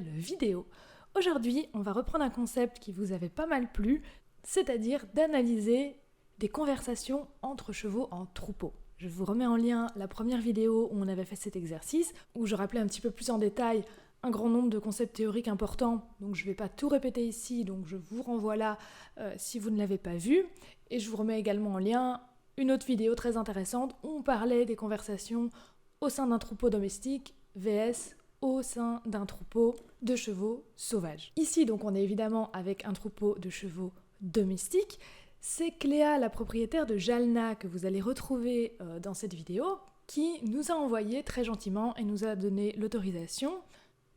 nouvelle vidéo. Aujourd'hui, on va reprendre un concept qui vous avait pas mal plu, c'est-à-dire d'analyser des conversations entre chevaux en troupeau. Je vous remets en lien la première vidéo où on avait fait cet exercice, où je rappelais un petit peu plus en détail un grand nombre de concepts théoriques importants, donc je ne vais pas tout répéter ici, donc je vous renvoie là si vous ne l'avez pas vu. Et je vous remets également en lien une autre vidéo très intéressante où on parlait des conversations au sein d'un troupeau domestique vs au sein d'un troupeau de chevaux sauvages. Ici donc on est évidemment avec un troupeau de chevaux domestiques. C'est Cléa, la propriétaire de Jalna, que vous allez retrouver dans cette vidéo, qui nous a envoyé très gentiment et nous a donné l'autorisation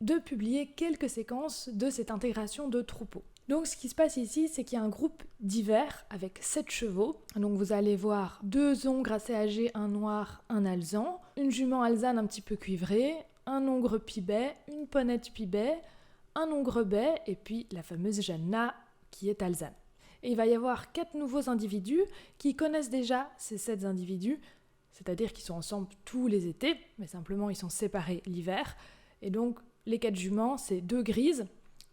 de publier quelques séquences de cette intégration de troupeau. Donc ce qui se passe ici, c'est qu'il y a un groupe d'hiver avec 7 chevaux. Donc vous allez voir 2 ongres assez âgés, un noir, un alezan, une jument alezane un petit peu cuivrée, un ongre pibet, une ponette pibet, un ongre bai et puis la fameuse Jalna qui est alezane. Et il va y avoir 4 nouveaux individus qui connaissent déjà ces 7 individus, c'est-à-dire qu'ils sont ensemble tous les étés, mais simplement ils sont séparés l'hiver. Et donc les 4 juments, c'est 2 grises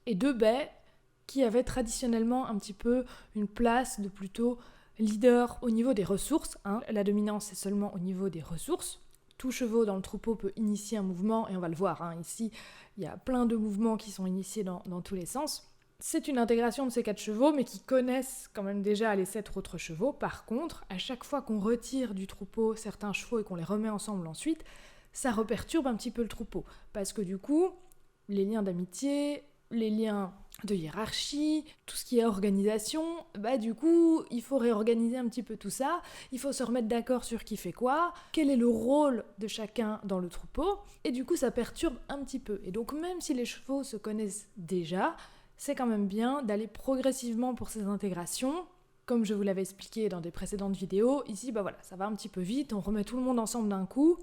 et 2 baies qui avaient traditionnellement un petit peu une place de plutôt leader au niveau des ressources. La dominance c'est seulement au niveau des ressources. Tout chevaux dans le troupeau peut initier un mouvement, et on va le voir, ici il y a plein de mouvements qui sont initiés dans tous les sens. C'est une intégration de ces 4 chevaux, mais qui connaissent quand même déjà les 7 autres chevaux. Par contre, à chaque fois qu'on retire du troupeau certains chevaux et qu'on les remet ensemble ensuite, ça reperturbe un petit peu le troupeau. Parce que du coup, les liens d'amitié, les liens de hiérarchie, tout ce qui est organisation, du coup, il faut réorganiser un petit peu tout ça, il faut se remettre d'accord sur qui fait quoi, quel est le rôle de chacun dans le troupeau, et du coup, ça perturbe un petit peu. Et donc, même si les chevaux se connaissent déjà, c'est quand même bien d'aller progressivement pour ces intégrations. Comme je vous l'avais expliqué dans des précédentes vidéos, ici, ça va un petit peu vite, on remet tout le monde ensemble d'un coup,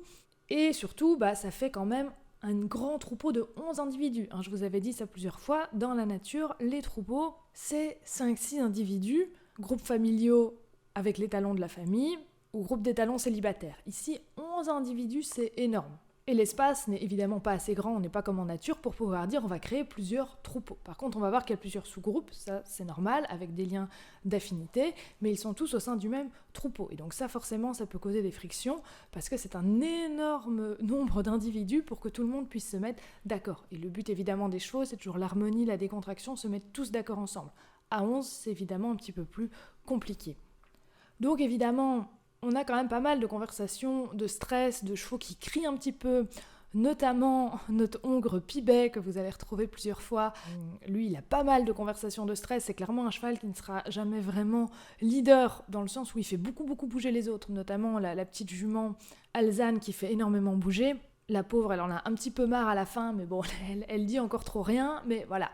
et surtout, ça fait quand même un grand troupeau de 11 individus. Je vous avais dit ça plusieurs fois, dans la nature, les troupeaux, c'est 5-6 individus, groupes familiaux avec l'étalon de la famille, ou groupe d'étalons célibataires. Ici, 11 individus, c'est énorme. Et l'espace n'est évidemment pas assez grand, on n'est pas comme en nature, pour pouvoir dire on va créer plusieurs troupeaux. Par contre, on va voir qu'il y a plusieurs sous-groupes, ça c'est normal, avec des liens d'affinité, mais ils sont tous au sein du même troupeau. Et donc ça forcément, ça peut causer des frictions, parce que c'est un énorme nombre d'individus pour que tout le monde puisse se mettre d'accord. Et le but évidemment des chevaux, c'est toujours l'harmonie, la décontraction, se mettre tous d'accord ensemble. À 11, c'est évidemment un petit peu plus compliqué. Donc évidemment, on a quand même pas mal de conversations, de stress, de chevaux qui crient un petit peu, notamment notre ongre pibet que vous allez retrouver plusieurs fois. Lui, il a pas mal de conversations de stress, c'est clairement un cheval qui ne sera jamais vraiment leader, dans le sens où il fait beaucoup bouger les autres, notamment la petite jument alezane qui fait énormément bouger. La pauvre, elle en a un petit peu marre à la fin, mais bon, elle dit encore trop rien, mais voilà.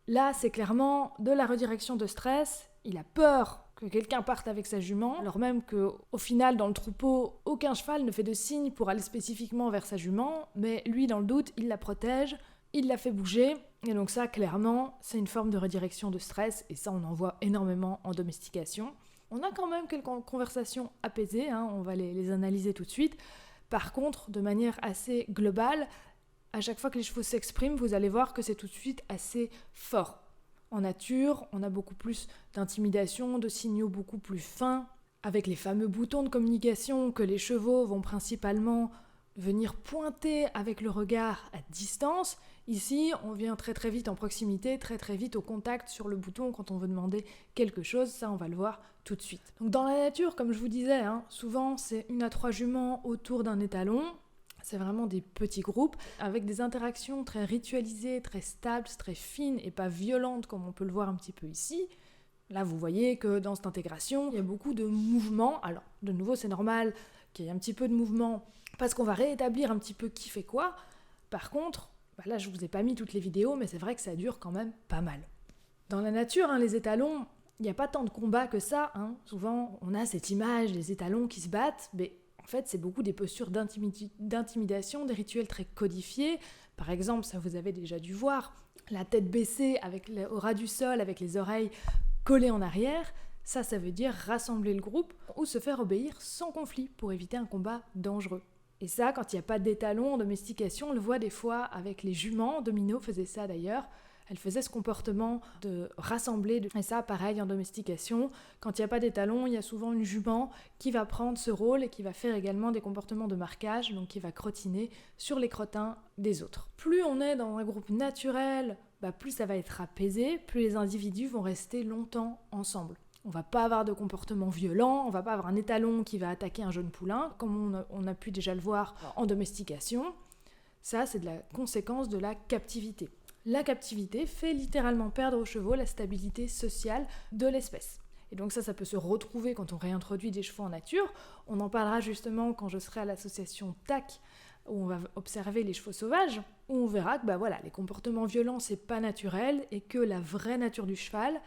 Là, c'est clairement de la redirection de stress, il a peur que quelqu'un parte avec sa jument, alors même qu'au final, dans le troupeau, aucun cheval ne fait de signe pour aller spécifiquement vers sa jument, mais lui, dans le doute, il la protège, il la fait bouger, et donc ça, clairement, c'est une forme de redirection de stress, et ça, on en voit énormément en domestication. On a quand même quelques conversations apaisées, on va les analyser tout de suite. Par contre, de manière assez globale, à chaque fois que les chevaux s'expriment, vous allez voir que c'est tout de suite assez fort. En nature, on a beaucoup plus d'intimidation, de signaux beaucoup plus fins, avec les fameux boutons de communication que les chevaux vont principalement venir pointer avec le regard à distance. Ici, on vient très vite en proximité, très vite au contact sur le bouton quand on veut demander quelque chose. Ça, on va le voir tout de suite. Donc dans la nature, comme je vous disais, souvent c'est 1 à 3 juments autour d'un étalon. C'est vraiment des petits groupes avec des interactions très ritualisées, très stables, très fines et pas violentes comme on peut le voir un petit peu ici. Là, vous voyez que dans cette intégration, il y a beaucoup de mouvements. Alors, de nouveau, c'est normal qu'il y ait un petit peu de mouvement parce qu'on va réétablir un petit peu qui fait quoi. Par contre, là, je vous ai pas mis toutes les vidéos, mais c'est vrai que ça dure quand même pas mal. Dans la nature, les étalons, il n'y a pas tant de combats que ça. Souvent, on a cette image des étalons qui se battent, mais en fait, c'est beaucoup des postures d'intimidation, des rituels très codifiés. Par exemple, ça vous avez déjà dû voir, la tête baissée au ras du sol, avec les oreilles collées en arrière. Ça veut dire rassembler le groupe ou se faire obéir sans conflit pour éviter un combat dangereux. Et ça, quand il n'y a pas d'étalon en domestication, on le voit des fois avec les juments. Domino faisait ça d'ailleurs. Elle faisait ce comportement de rassembler. Et ça, pareil, en domestication, quand il n'y a pas d'étalon, il y a souvent une jument qui va prendre ce rôle et qui va faire également des comportements de marquage, donc qui va crottiner sur les crottins des autres. Plus on est dans un groupe naturel, plus ça va être apaisé, plus les individus vont rester longtemps ensemble. On va pas avoir de comportement violent, on va pas avoir un étalon qui va attaquer un jeune poulain, comme on a pu déjà le voir en domestication. Ça, c'est de la conséquence de la captivité. La captivité fait littéralement perdre aux chevaux la stabilité sociale de l'espèce. Et donc ça peut se retrouver quand on réintroduit des chevaux en nature. On en parlera justement quand je serai à l'association TAC, où on va observer les chevaux sauvages, où on verra que les comportements violents, c'est pas naturel, et que la vraie nature du cheval,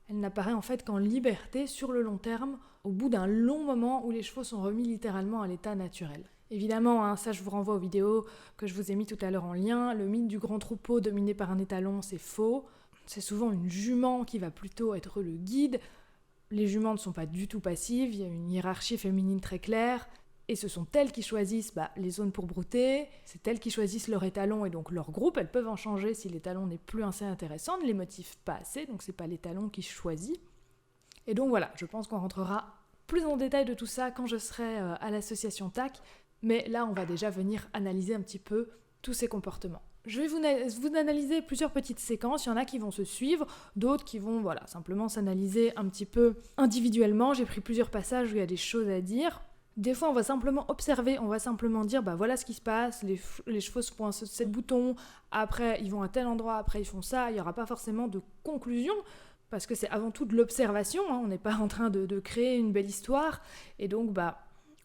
elle n'apparaît en fait qu'en liberté sur le long terme, au bout d'un long moment où les chevaux sont remis littéralement à l'état naturel. Évidemment, ça je vous renvoie aux vidéos que je vous ai mis tout à l'heure en lien, le mythe du grand troupeau dominé par un étalon, c'est faux. C'est souvent une jument qui va plutôt être le guide. Les juments ne sont pas du tout passives, il y a une hiérarchie féminine très claire, et ce sont elles qui choisissent les zones pour brouter, c'est elles qui choisissent leur étalon et donc leur groupe. Elles peuvent en changer si l'étalon n'est plus assez intéressant, ne les motive pas assez, donc c'est pas l'étalon qui choisit. Et donc voilà, je pense qu'on rentrera plus en détail de tout ça quand je serai à l'association TAC, mais là on va déjà venir analyser un petit peu tous ces comportements. Je vais vous analyser plusieurs petites séquences, il y en a qui vont se suivre, d'autres qui vont simplement s'analyser un petit peu individuellement. J'ai pris plusieurs passages où il y a des choses à dire. Des fois on va simplement observer, on va simplement dire voilà ce qui se passe, les chevaux se pointent 7 boutons, après ils vont à tel endroit, après ils font ça, il n'y aura pas forcément de conclusion, parce que c'est avant tout de l'observation, on n'est pas en train de créer une belle histoire, et donc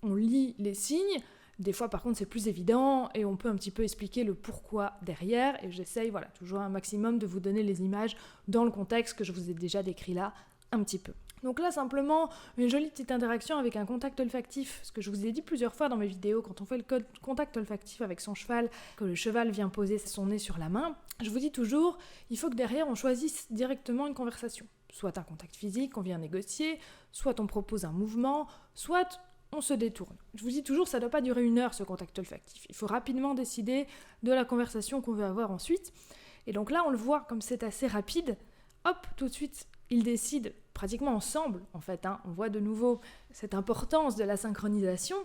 on lit les signes. Des fois, par contre, c'est plus évident et on peut un petit peu expliquer le pourquoi derrière. Et j'essaye, toujours un maximum de vous donner les images dans le contexte que je vous ai déjà décrit là un petit peu. Donc là, simplement, une jolie petite interaction avec un contact olfactif. Ce que je vous ai dit plusieurs fois dans mes vidéos, quand on fait le contact olfactif avec son cheval, que le cheval vient poser son nez sur la main, je vous dis toujours, il faut que derrière, on choisisse directement une conversation. Soit un contact physique qu'on vient négocier, soit on propose un mouvement, soit on se détourne. Je vous dis toujours, ça ne doit pas durer 1 heure ce contact olfactif. Il faut rapidement décider de la conversation qu'on veut avoir ensuite. Et donc là, on le voit, comme c'est assez rapide, hop, tout de suite, ils décident pratiquement ensemble, en fait. On voit de nouveau cette importance de la synchronisation.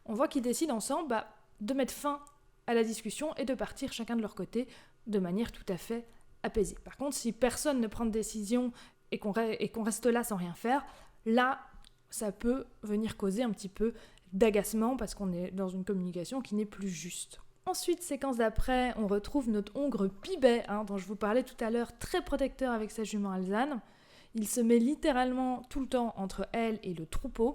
On voit qu'ils décident ensemble de mettre fin à la discussion et de partir chacun de leur côté de manière tout à fait apaisée. Par contre, si personne ne prend de décision et qu'on reste là sans rien faire, là, ça peut venir causer un petit peu d'agacement parce qu'on est dans une communication qui n'est plus juste. Ensuite, séquence d'après, on retrouve notre hongre Pibet, dont je vous parlais tout à l'heure, très protecteur avec sa jument alezane. Il se met littéralement tout le temps entre elle et le troupeau.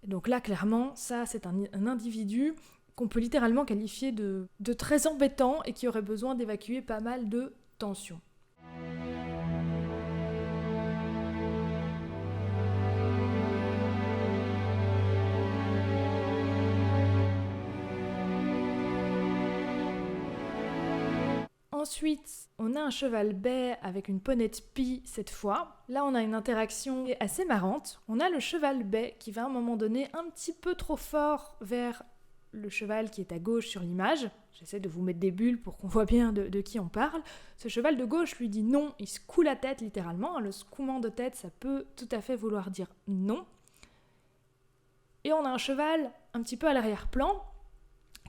Donc là, clairement, ça, c'est un individu qu'on peut littéralement qualifier de très embêtant et qui aurait besoin d'évacuer pas mal de tensions. Ensuite, on a un cheval bai avec une ponette pie cette fois. Là, on a une interaction assez marrante. On a le cheval bai qui va à un moment donné un petit peu trop fort vers le cheval qui est à gauche sur l'image. J'essaie de vous mettre des bulles pour qu'on voit bien de qui on parle. Ce cheval de gauche lui dit non, il secoue la tête littéralement. Le secouement de tête, ça peut tout à fait vouloir dire non. Et on a un cheval un petit peu à l'arrière-plan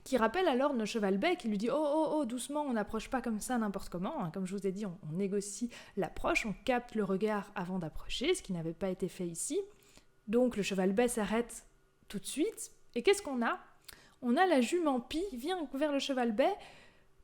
qui rappelle alors notre cheval bai qui lui dit oh, doucement, on n'approche pas comme ça n'importe comment. Comme je vous ai dit, on négocie l'approche, on capte le regard avant d'approcher, ce qui n'avait pas été fait ici. Donc le cheval bai s'arrête tout de suite. Et qu'est-ce qu'on a ? On a la jument pie qui vient vers le cheval bai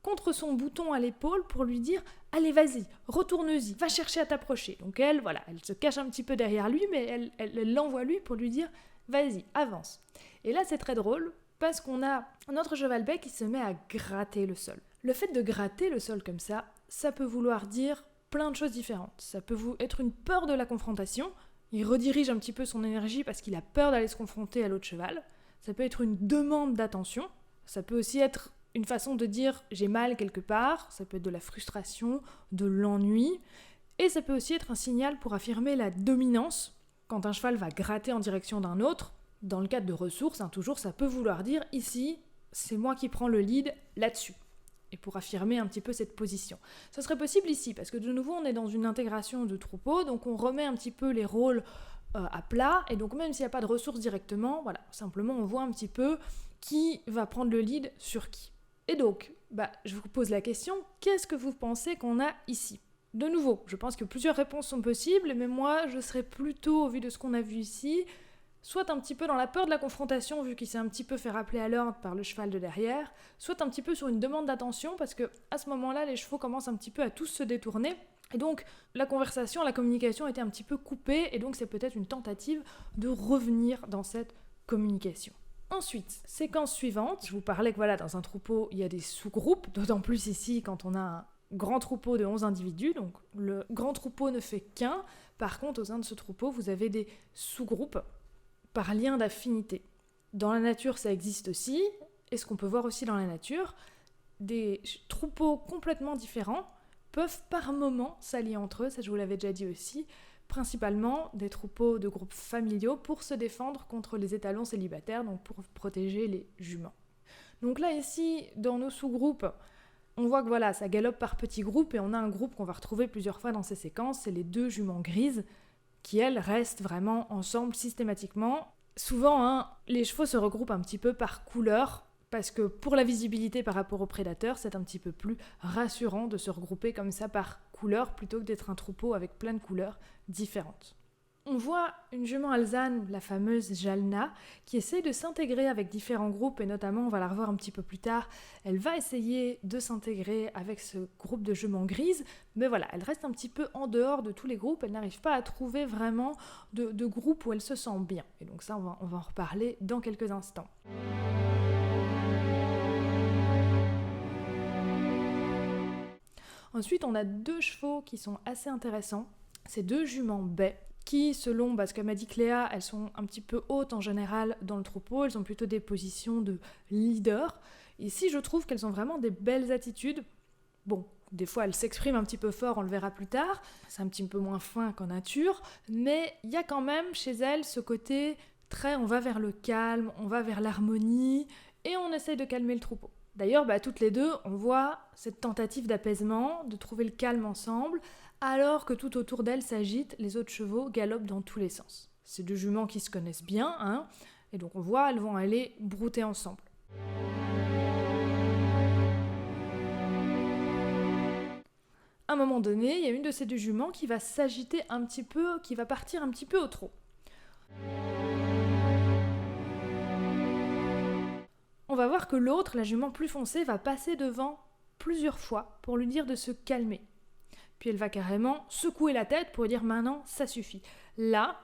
contre son bouton à l'épaule pour lui dire « Allez, vas-y, retourne-y, va chercher à t'approcher ». Donc elle se cache un petit peu derrière lui, mais elle l'envoie lui pour lui dire « Vas-y, avance ». Et là, c'est très drôle, parce qu'on a notre cheval bai qui se met à gratter le sol. Le fait de gratter le sol comme ça peut vouloir dire plein de choses différentes. Ça peut être une peur de la confrontation, il redirige un petit peu son énergie parce qu'il a peur d'aller se confronter à l'autre cheval. Ça peut être une demande d'attention, ça peut aussi être une façon de dire « j'ai mal quelque part », ça peut être de la frustration, de l'ennui, et ça peut aussi être un signal pour affirmer la dominance. Quand un cheval va gratter en direction d'un autre, dans le cadre de ressources, toujours, ça peut vouloir dire ici, c'est moi qui prends le lead là-dessus. Et pour affirmer un petit peu cette position. Ce serait possible ici, parce que de nouveau, on est dans une intégration de troupeau, donc on remet un petit peu les rôles à plat, et donc même s'il n'y a pas de ressources directement, voilà, simplement on voit un petit peu qui va prendre le lead sur qui. Et donc, je vous pose la question, qu'est-ce que vous pensez qu'on a ici ? De nouveau, je pense que plusieurs réponses sont possibles, mais moi, je serais plutôt, au vu de ce qu'on a vu ici, soit un petit peu dans la peur de la confrontation, vu qu'il s'est un petit peu fait rappeler à l'ordre par le cheval de derrière, soit un petit peu sur une demande d'attention, parce que à ce moment-là, les chevaux commencent un petit peu à tous se détourner, et donc la conversation, la communication était un petit peu coupée, et donc c'est peut-être une tentative de revenir dans cette communication. Ensuite, séquence suivante, je vous parlais que voilà, dans un troupeau, il y a des sous-groupes, d'autant plus ici quand on a un grand troupeau de 11 individus, donc le grand troupeau ne fait qu'un, par contre au sein de ce troupeau, vous avez des sous-groupes, par lien d'affinité. Dans la nature, ça existe aussi, et ce qu'on peut voir aussi dans la nature, des troupeaux complètement différents peuvent par moments s'allier entre eux, ça je vous l'avais déjà dit aussi, principalement des troupeaux de groupes familiaux pour se défendre contre les étalons célibataires, donc pour protéger les juments. Donc là ici, dans nos sous-groupes, on voit que voilà, ça galope par petits groupes, et on a un groupe qu'on va retrouver plusieurs fois dans ces séquences, c'est les 2 juments grises, qui, elles, restent vraiment ensemble systématiquement. Souvent, les chevaux se regroupent un petit peu par couleur, parce que pour la visibilité par rapport aux prédateurs, c'est un petit peu plus rassurant de se regrouper comme ça par couleur, plutôt que d'être un troupeau avec plein de couleurs différentes. On voit une jument alezane, la fameuse Jalna, qui essaie de s'intégrer avec différents groupes, et notamment, on va la revoir un petit peu plus tard, elle va essayer de s'intégrer avec ce groupe de juments grises, mais voilà, elle reste un petit peu en dehors de tous les groupes, elle n'arrive pas à trouver vraiment de groupe où elle se sent bien. Et donc ça, on va en reparler dans quelques instants. Ensuite, on a 2 chevaux qui sont assez intéressants, c'est 2 juments baies, qui, selon ce que m'a dit Cléa, elles sont un petit peu hautes en général dans le troupeau, elles ont plutôt des positions de leader. Ici, je trouve qu'elles ont vraiment des belles attitudes. Bon, des fois, elles s'expriment un petit peu fort, on le verra plus tard, c'est un petit peu moins fin qu'en nature, mais il y a quand même chez elles ce côté très, on va vers le calme, on va vers l'harmonie, et on essaye de calmer le troupeau. D'ailleurs, toutes les 2, on voit cette tentative d'apaisement, de trouver le calme ensemble, alors que tout autour d'elles s'agite, les autres chevaux galopent dans tous les sens. C'est 2 juments qui se connaissent bien, et donc on voit, elles vont aller brouter ensemble. À un moment donné, il y a une de ces 2 juments qui va s'agiter un petit peu, qui va partir un petit peu au trot. On va voir que l'autre, la jument plus foncée, va passer devant plusieurs fois pour lui dire de se calmer. Puis elle va carrément secouer la tête pour dire maintenant ça suffit. Là,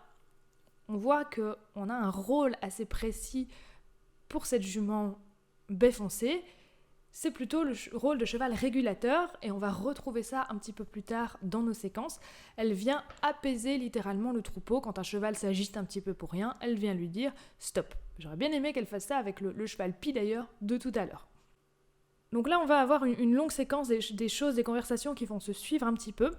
on voit qu'on a un rôle assez précis pour cette jument baie foncée. C'est plutôt le rôle de cheval régulateur, et on va retrouver ça un petit peu plus tard dans nos séquences. Elle vient apaiser littéralement le troupeau quand un cheval s'agite un petit peu pour rien. Elle vient lui dire stop. J'aurais bien aimé qu'elle fasse ça avec le cheval pie d'ailleurs de tout à l'heure. Donc là, on va avoir une longue séquence des choses, des conversations qui vont se suivre un petit peu.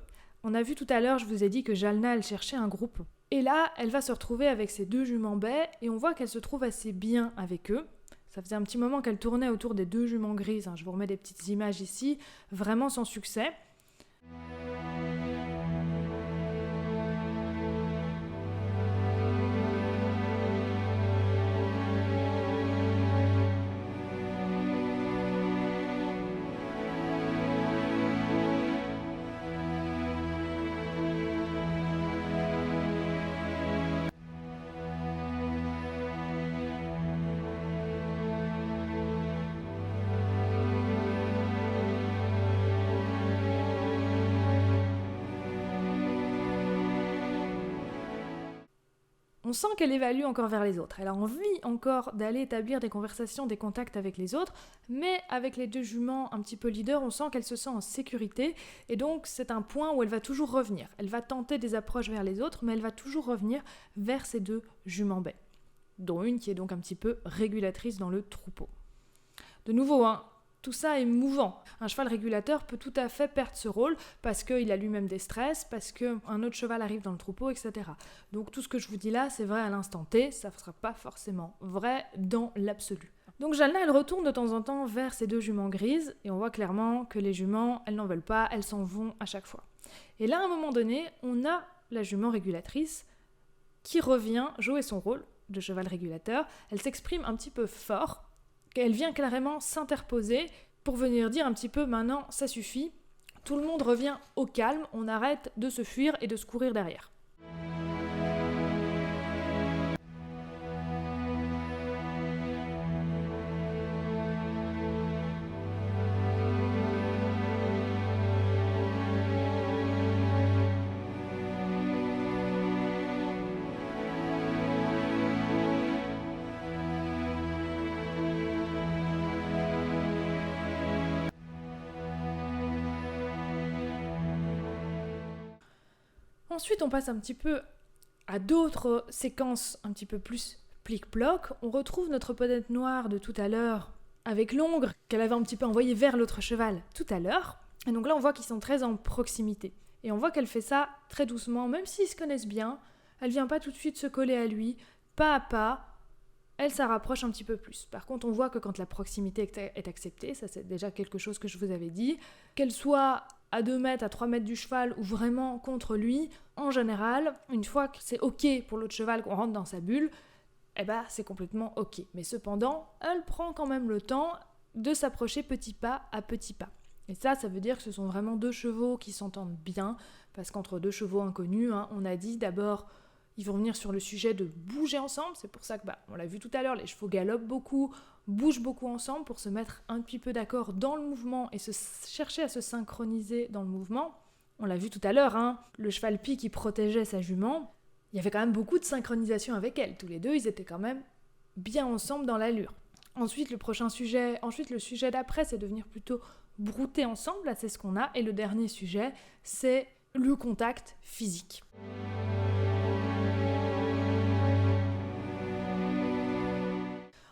On a vu tout à l'heure, je vous ai dit que Jalna, elle cherchait un groupe. Et là, elle va se retrouver avec ses 2 juments baies, et on voit qu'elle se trouve assez bien avec eux. Ça faisait un petit moment qu'elle tournait autour des 2 juments grises. Je vous remets des petites images ici, vraiment sans succès. On sent qu'elle évalue encore vers les autres. Elle a envie encore d'aller établir des conversations, des contacts avec les autres, mais avec les 2 juments un petit peu leaders, on sent qu'elle se sent en sécurité, et donc c'est un point où elle va toujours revenir. Elle va tenter des approches vers les autres, mais elle va toujours revenir vers ces 2 juments baies, dont une qui est donc un petit peu régulatrice dans le troupeau. De nouveau, tout ça est mouvant. Un cheval régulateur peut tout à fait perdre ce rôle parce qu'il a lui-même des stress, parce qu'un autre cheval arrive dans le troupeau, etc. Donc tout ce que je vous dis là, c'est vrai à l'instant T, ça ne sera pas forcément vrai dans l'absolu. Donc Jalna, elle retourne de temps en temps vers ces deux juments grises, et on voit clairement que les juments, elles n'en veulent pas, elles s'en vont à chaque fois. Et là, à un moment donné, on a la jument régulatrice qui revient jouer son rôle de cheval régulateur. Elle s'exprime un petit peu fort, elle vient carrément s'interposer pour venir dire un petit peu maintenant ça suffit, tout le monde revient au calme, on arrête de se fuir et de se courir derrière. Ensuite, on passe un petit peu à d'autres séquences un petit peu plus plic-ploc. On retrouve notre peau-tête noire de tout à l'heure avec l'ongre qu'elle avait un petit peu envoyé vers l'autre cheval tout à l'heure. Et donc là, on voit qu'ils sont très en proximité. Et on voit qu'elle fait ça très doucement, même s'ils se connaissent bien. Elle vient pas tout de suite se coller à lui, pas à pas. Elle s'en rapproche un petit peu plus. Par contre, on voit que quand la proximité est acceptée, ça c'est déjà quelque chose que je vous avais dit, qu'elle soit à 2 mètres, à 3 mètres du cheval ou vraiment contre lui, en général, une fois que c'est ok pour l'autre cheval qu'on rentre dans sa bulle, eh ben c'est complètement ok. Mais cependant, elle prend quand même le temps de s'approcher petit pas à petit pas. Et ça veut dire que ce sont vraiment deux chevaux qui s'entendent bien, parce qu'entre deux chevaux inconnus, on a dit d'abord, ils vont venir sur le sujet de bouger ensemble, c'est pour ça que, on l'a vu tout à l'heure, les chevaux galopent beaucoup, bougent beaucoup ensemble pour se mettre un petit peu d'accord dans le mouvement et chercher à se synchroniser dans le mouvement. On l'a vu tout à l'heure, le cheval pie qui protégeait sa jument, il y avait quand même beaucoup de synchronisation avec elle. Tous les deux, ils étaient quand même bien ensemble dans l'allure. Ensuite, le sujet d'après, c'est de venir plutôt brouter ensemble, là c'est ce qu'on a. Et le dernier sujet, c'est le contact physique.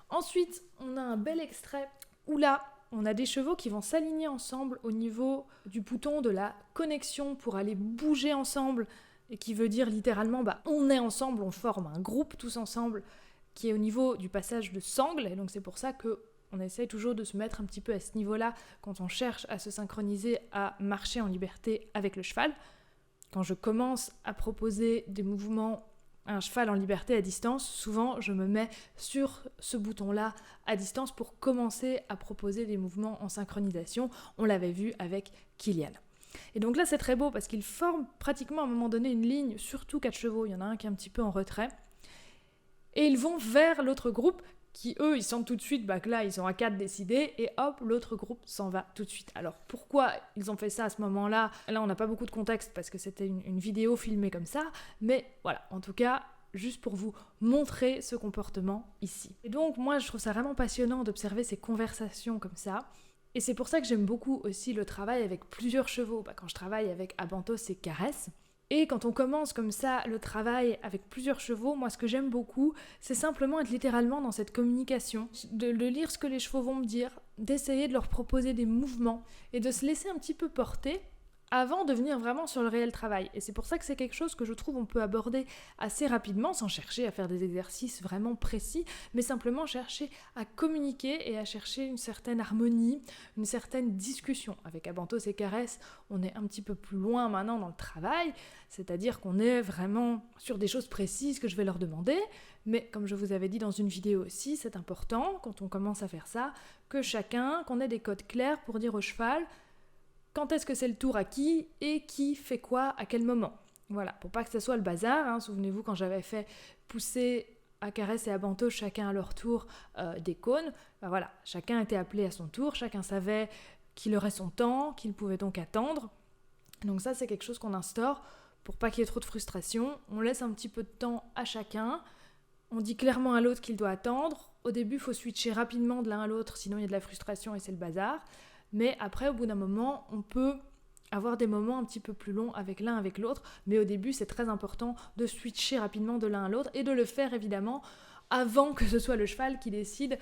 Ensuite, on a un bel extrait où là, on a des chevaux qui vont s'aligner ensemble au niveau du bouton de la connexion pour aller bouger ensemble, et qui veut dire littéralement, on est ensemble, on forme un groupe tous ensemble, qui est au niveau du passage de sangle, et donc c'est pour ça qu'on essaie toujours de se mettre un petit peu à ce niveau-là quand on cherche à se synchroniser, à marcher en liberté avec le cheval. Quand je commence à proposer des mouvements à un cheval en liberté à distance, souvent je me mets sur ce bouton-là à distance pour commencer à proposer des mouvements en synchronisation. On l'avait vu avec Kilian. Et donc là c'est très beau parce qu'ils forment pratiquement à un moment donné une ligne, surtout 4 chevaux, il y en a un qui est un petit peu en retrait, et ils vont vers l'autre groupe qui eux ils sentent tout de suite que là ils sont à 4 décidés, et hop l'autre groupe s'en va tout de suite. Alors pourquoi ils ont fait ça à ce moment-là, on n'a pas beaucoup de contexte parce que c'était une vidéo filmée comme ça, mais voilà, en tout cas juste pour vous montrer ce comportement ici. Et donc moi je trouve ça vraiment passionnant d'observer ces conversations comme ça. Et c'est pour ça que j'aime beaucoup aussi le travail avec plusieurs chevaux. Quand je travaille avec Abantos et Caresse, et quand on commence comme ça le travail avec plusieurs chevaux, moi ce que j'aime beaucoup, c'est simplement être littéralement dans cette communication, de lire ce que les chevaux vont me dire, d'essayer de leur proposer des mouvements et de se laisser un petit peu porter avant de venir vraiment sur le réel travail. Et c'est pour ça que c'est quelque chose que je trouve on peut aborder assez rapidement, sans chercher à faire des exercices vraiment précis, mais simplement chercher à communiquer et à chercher une certaine harmonie, une certaine discussion. Avec Abantos et Caresse, on est un petit peu plus loin maintenant dans le travail, c'est-à-dire qu'on est vraiment sur des choses précises que je vais leur demander, mais comme je vous avais dit dans une vidéo aussi, c'est important, quand on commence à faire ça, qu'on ait des codes clairs pour dire au cheval quand est-ce que c'est le tour à qui et qui fait quoi à quel moment. Voilà, pour pas que ça soit le bazar. Souvenez-vous quand j'avais fait pousser à Caresse et à Abantos chacun à leur tour des cônes. Voilà, chacun était appelé à son tour, chacun savait qu'il aurait son temps, qu'il pouvait donc attendre. Donc ça c'est quelque chose qu'on instaure pour pas qu'il y ait trop de frustration. On laisse un petit peu de temps à chacun. On dit clairement à l'autre qu'il doit attendre. Au début, il faut switcher rapidement de l'un à l'autre, sinon il y a de la frustration et c'est le bazar. Mais après, au bout d'un moment, on peut avoir des moments un petit peu plus longs avec l'un, avec l'autre. Mais au début, c'est très important de switcher rapidement de l'un à l'autre et de le faire évidemment avant que ce soit le cheval qui décide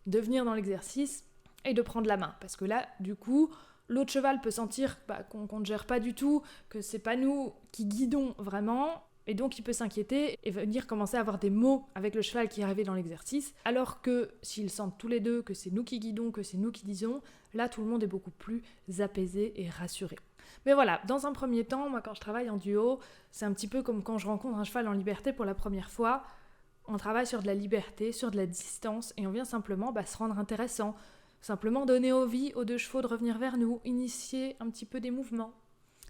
de venir dans l'exercice et de prendre la main. Parce que là, du coup, l'autre cheval peut sentir qu'on ne gère pas du tout, que c'est pas nous qui guidons vraiment. Et donc il peut s'inquiéter et venir commencer à avoir des mots avec le cheval qui est arrivé dans l'exercice, alors que s'ils sentent tous les deux que c'est nous qui guidons, que c'est nous qui disons, là tout le monde est beaucoup plus apaisé et rassuré. Mais voilà, dans un premier temps, moi quand je travaille en duo, c'est un petit peu comme quand je rencontre un cheval en liberté pour la première fois. On travaille sur de la liberté, sur de la distance, et on vient simplement se rendre intéressant, simplement donner envie aux deux chevaux de revenir vers nous, initier un petit peu des mouvements,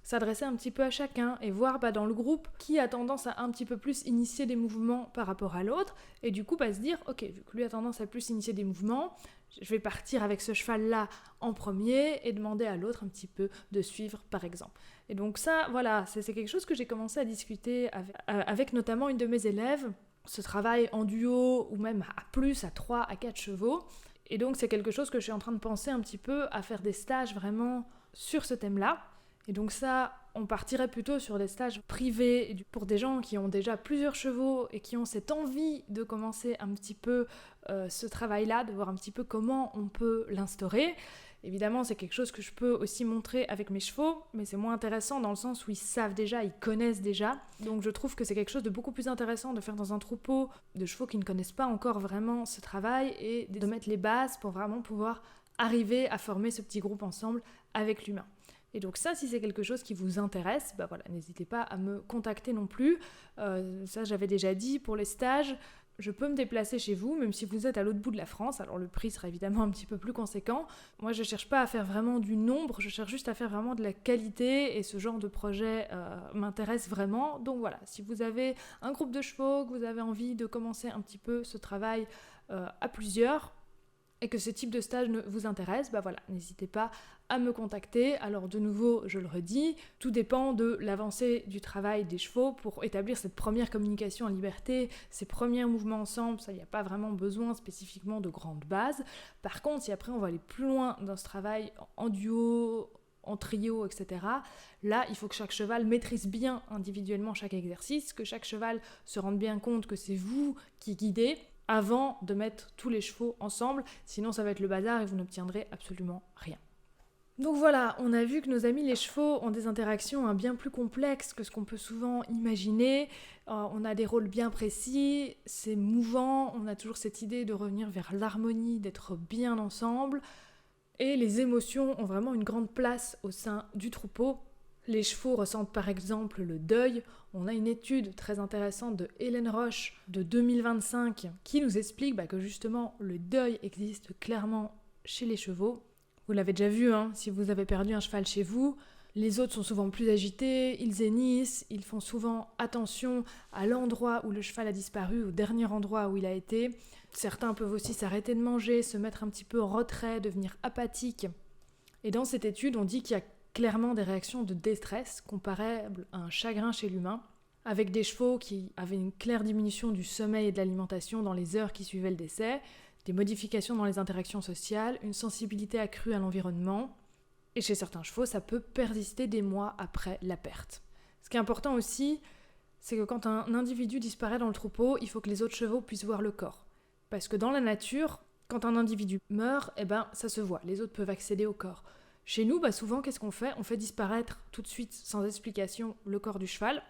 s'adresser un petit peu à chacun et voir dans le groupe qui a tendance à un petit peu plus initier des mouvements par rapport à l'autre, et du coup se dire, ok, vu que lui a tendance à plus initier des mouvements, je vais partir avec ce cheval-là en premier et demander à l'autre un petit peu de suivre par exemple. Et donc ça, voilà, c'est quelque chose que j'ai commencé à discuter avec notamment une de mes élèves, ce travail en duo ou même à plus, à 3, à 4 chevaux. Et donc c'est quelque chose que je suis en train de penser un petit peu à faire des stages vraiment sur ce thème-là. Et donc ça, on partirait plutôt sur des stages privés pour des gens qui ont déjà plusieurs chevaux et qui ont cette envie de commencer un petit peu ce travail-là, de voir un petit peu comment on peut l'instaurer. Évidemment, c'est quelque chose que je peux aussi montrer avec mes chevaux, mais c'est moins intéressant dans le sens où ils savent déjà, ils connaissent déjà. Donc je trouve que c'est quelque chose de beaucoup plus intéressant de faire dans un troupeau de chevaux qui ne connaissent pas encore vraiment ce travail et de mettre les bases pour vraiment pouvoir arriver à former ce petit groupe ensemble avec l'humain. Et donc ça, si c'est quelque chose qui vous intéresse, n'hésitez pas à me contacter non plus. Ça, j'avais déjà dit pour les stages. Je peux me déplacer chez vous, même si vous êtes à l'autre bout de la France. Alors le prix sera évidemment un petit peu plus conséquent. Moi, je ne cherche pas à faire vraiment du nombre, je cherche juste à faire vraiment de la qualité. Et ce genre de projet m'intéresse vraiment. Donc voilà, si vous avez un groupe de chevaux, que vous avez envie de commencer un petit peu ce travail à plusieurs, et que ce type de stage vous intéresse, n'hésitez pas à me contacter. Alors de nouveau, je le redis, tout dépend de l'avancée du travail des chevaux pour établir cette première communication en liberté, ces premiers mouvements ensemble. Ça, il n'y a pas vraiment besoin spécifiquement de grandes bases. Par contre, si après on va aller plus loin dans ce travail en duo, en trio, etc., là, il faut que chaque cheval maîtrise bien individuellement chaque exercice, que chaque cheval se rende bien compte que c'est vous qui guidez, avant de mettre tous les chevaux ensemble, sinon ça va être le bazar et vous n'obtiendrez absolument rien. Donc voilà, on a vu que nos amis les chevaux ont des interactions bien plus complexes que ce qu'on peut souvent imaginer. On a des rôles bien précis, c'est mouvant, on a toujours cette idée de revenir vers l'harmonie, d'être bien ensemble. Et les émotions ont vraiment une grande place au sein du troupeau. Les chevaux ressentent par exemple le deuil. On a une étude très intéressante de Hélène Roche de 2025 qui nous explique que justement le deuil existe clairement chez les chevaux. Vous l'avez déjà vu, si vous avez perdu un cheval chez vous, les autres sont souvent plus agités, ils hennissent, ils font souvent attention à l'endroit où le cheval a disparu, au dernier endroit où il a été. Certains peuvent aussi s'arrêter de manger, se mettre un petit peu en retrait, devenir apathiques. Et dans cette étude, on dit qu'il y a clairement des réactions de détresse comparables à un chagrin chez l'humain, avec des chevaux qui avaient une claire diminution du sommeil et de l'alimentation dans les heures qui suivaient le décès, des modifications dans les interactions sociales, une sensibilité accrue à l'environnement, et chez certains chevaux, ça peut persister des mois après la perte. Ce qui est important aussi, c'est que quand un individu disparaît dans le troupeau, il faut que les autres chevaux puissent voir le corps. Parce que dans la nature, quand un individu meurt, ça se voit, les autres peuvent accéder au corps. Chez nous, souvent, qu'est-ce qu'on fait ? On fait disparaître tout de suite, sans explication, le corps du cheval,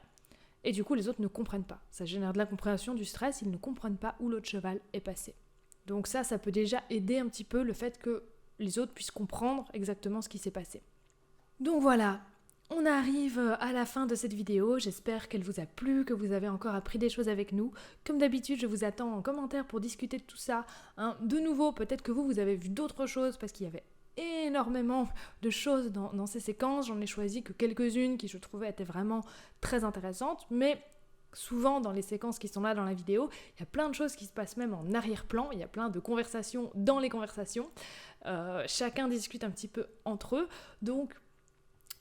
et du coup, les autres ne comprennent pas. Ça génère de l'incompréhension, du stress, ils ne comprennent pas où l'autre cheval est passé. Donc ça peut déjà aider un petit peu le fait que les autres puissent comprendre exactement ce qui s'est passé. Donc voilà, on arrive à la fin de cette vidéo, j'espère qu'elle vous a plu, que vous avez encore appris des choses avec nous. Comme d'habitude, je vous attends en commentaire pour discuter de tout ça. De nouveau, peut-être que vous avez vu d'autres choses, parce qu'il y avait énormément de choses dans ces séquences. J'en ai choisi que quelques-unes qui je trouvais étaient vraiment très intéressantes, mais souvent dans les séquences qui sont là dans la vidéo, il y a plein de choses qui se passent même en arrière-plan, il y a plein de conversations dans les conversations. Chacun discute un petit peu entre eux, donc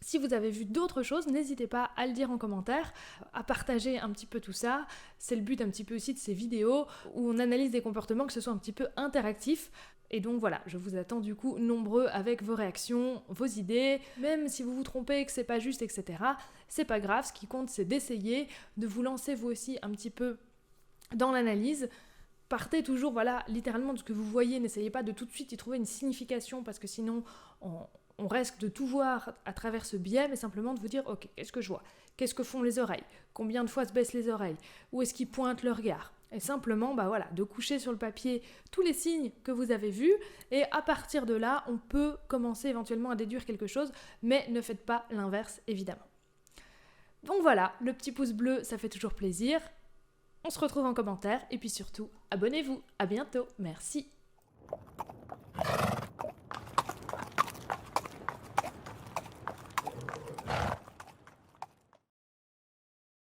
si vous avez vu d'autres choses, n'hésitez pas à le dire en commentaire, à partager un petit peu tout ça. C'est le but un petit peu aussi de ces vidéos où on analyse des comportements, que ce soit un petit peu interactif. Et donc voilà, je vous attends du coup nombreux avec vos réactions, vos idées, même si vous vous trompez, que c'est pas juste, etc. C'est pas grave, ce qui compte c'est d'essayer, de vous lancer vous aussi un petit peu dans l'analyse. Partez toujours, littéralement de ce que vous voyez, n'essayez pas de tout de suite y trouver une signification parce que sinon on risque de tout voir à travers ce biais, mais simplement de vous dire, ok, qu'est-ce que je vois? Qu'est-ce que font les oreilles? Combien de fois se baissent les oreilles? Où est-ce qu'ils pointent le regard? Et simplement, de coucher sur le papier tous les signes que vous avez vus, et à partir de là, on peut commencer éventuellement à déduire quelque chose, mais ne faites pas l'inverse, évidemment. Donc voilà, le petit pouce bleu, ça fait toujours plaisir. On se retrouve en commentaire, et puis surtout, abonnez-vous. À bientôt, merci.